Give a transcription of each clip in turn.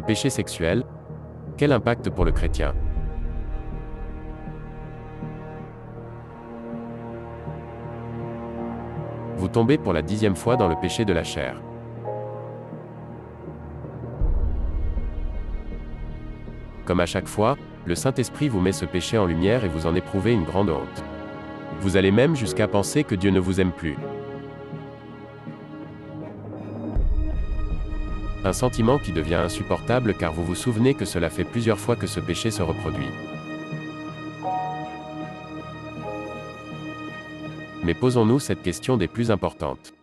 péché sexuel, quel impact pour le chrétien? Vous tombez pour la 10e fois dans le péché de la chair. Comme à chaque fois, le Saint-Esprit vous met ce péché en lumière et vous en éprouvez une grande honte. Vous allez même jusqu'à penser que Dieu ne vous aime plus. Un sentiment qui devient insupportable car vous vous souvenez que cela fait plusieurs fois que ce péché se reproduit. Mais posons-nous cette question des plus importantes.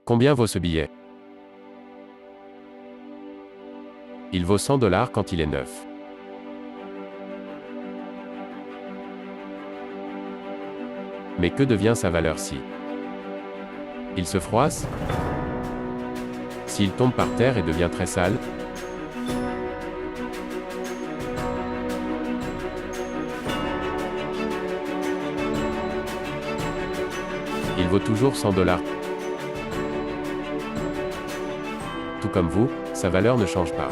Combien vaut ce billet? Il vaut 100 $ quand il est neuf. Mais que devient sa valeur si il se froisse? S'il tombe par terre et devient très sale? Il vaut toujours 100 $. Tout comme vous, sa valeur ne change pas.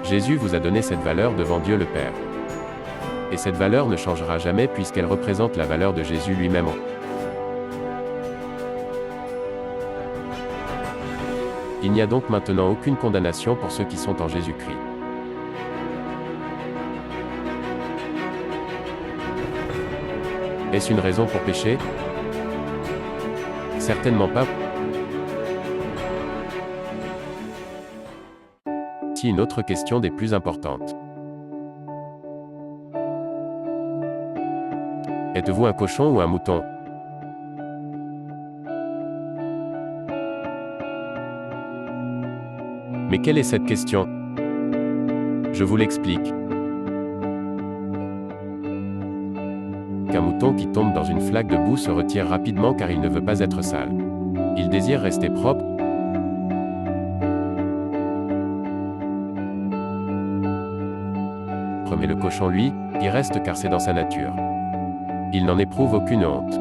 Jésus vous a donné cette valeur devant Dieu le Père. Et cette valeur ne changera jamais puisqu'elle représente la valeur de Jésus lui-même. Il n'y a donc maintenant aucune condamnation pour ceux qui sont en Jésus-Christ. Est-ce une raison pour pécher? Certainement pas. Voici une autre question des plus importantes. Êtes-vous un cochon ou un mouton? Mais quelle est cette question? Je vous l'explique. Qu'un mouton qui tombe dans une flaque de boue se retire rapidement car il ne veut pas être sale. Il désire rester propre. Mais le cochon, lui, y reste car c'est dans sa nature. Il n'en éprouve aucune honte.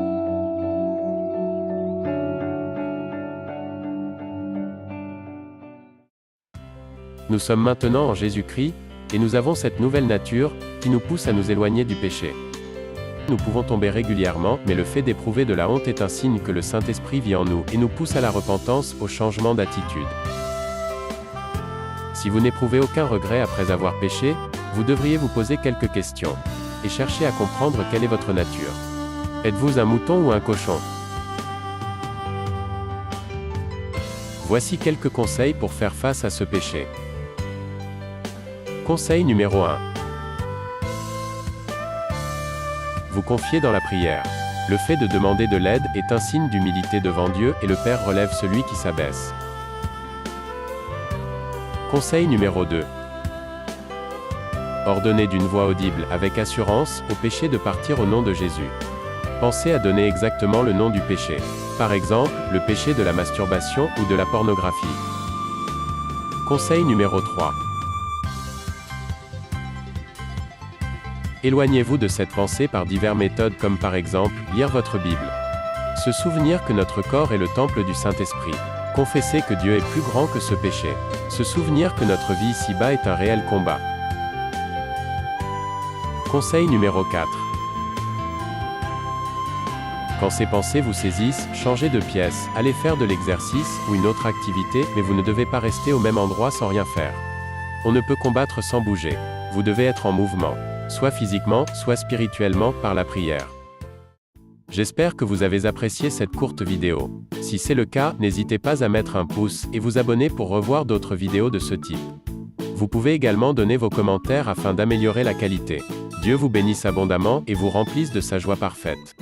Nous sommes maintenant en Jésus-Christ, et nous avons cette nouvelle nature, qui nous pousse à nous éloigner du péché. Nous pouvons tomber régulièrement, mais le fait d'éprouver de la honte est un signe que le Saint-Esprit vit en nous, et nous pousse à la repentance, au changement d'attitude. Si vous n'éprouvez aucun regret après avoir péché, vous devriez vous poser quelques questions, et chercher à comprendre quelle est votre nature. Êtes-vous un mouton ou un cochon? Voici quelques conseils pour faire face à ce péché. Conseil numéro 1. Vous confiez dans la prière. Le fait de demander de l'aide est un signe d'humilité devant Dieu et le Père relève celui qui s'abaisse. Conseil numéro 2. Ordonnez d'une voix audible, avec assurance, au péché de partir au nom de Jésus. Pensez à donner exactement le nom du péché. Par exemple, le péché de la masturbation ou de la pornographie. Conseil numéro 3. Éloignez-vous de cette pensée par diverses méthodes comme par exemple, lire votre Bible. Se souvenir que notre corps est le temple du Saint-Esprit. Confesser que Dieu est plus grand que ce péché. Se souvenir que notre vie ici-bas est un réel combat. Conseil numéro 4. Quand ces pensées vous saisissent, changez de pièce, allez faire de l'exercice ou une autre activité, mais vous ne devez pas rester au même endroit sans rien faire. On ne peut combattre sans bouger. Vous devez être en mouvement, soit physiquement, soit spirituellement, par la prière. J'espère que vous avez apprécié cette courte vidéo. Si c'est le cas, n'hésitez pas à mettre un pouce et vous abonner pour revoir d'autres vidéos de ce type. Vous pouvez également donner vos commentaires afin d'améliorer la qualité. Dieu vous bénisse abondamment et vous remplisse de sa joie parfaite.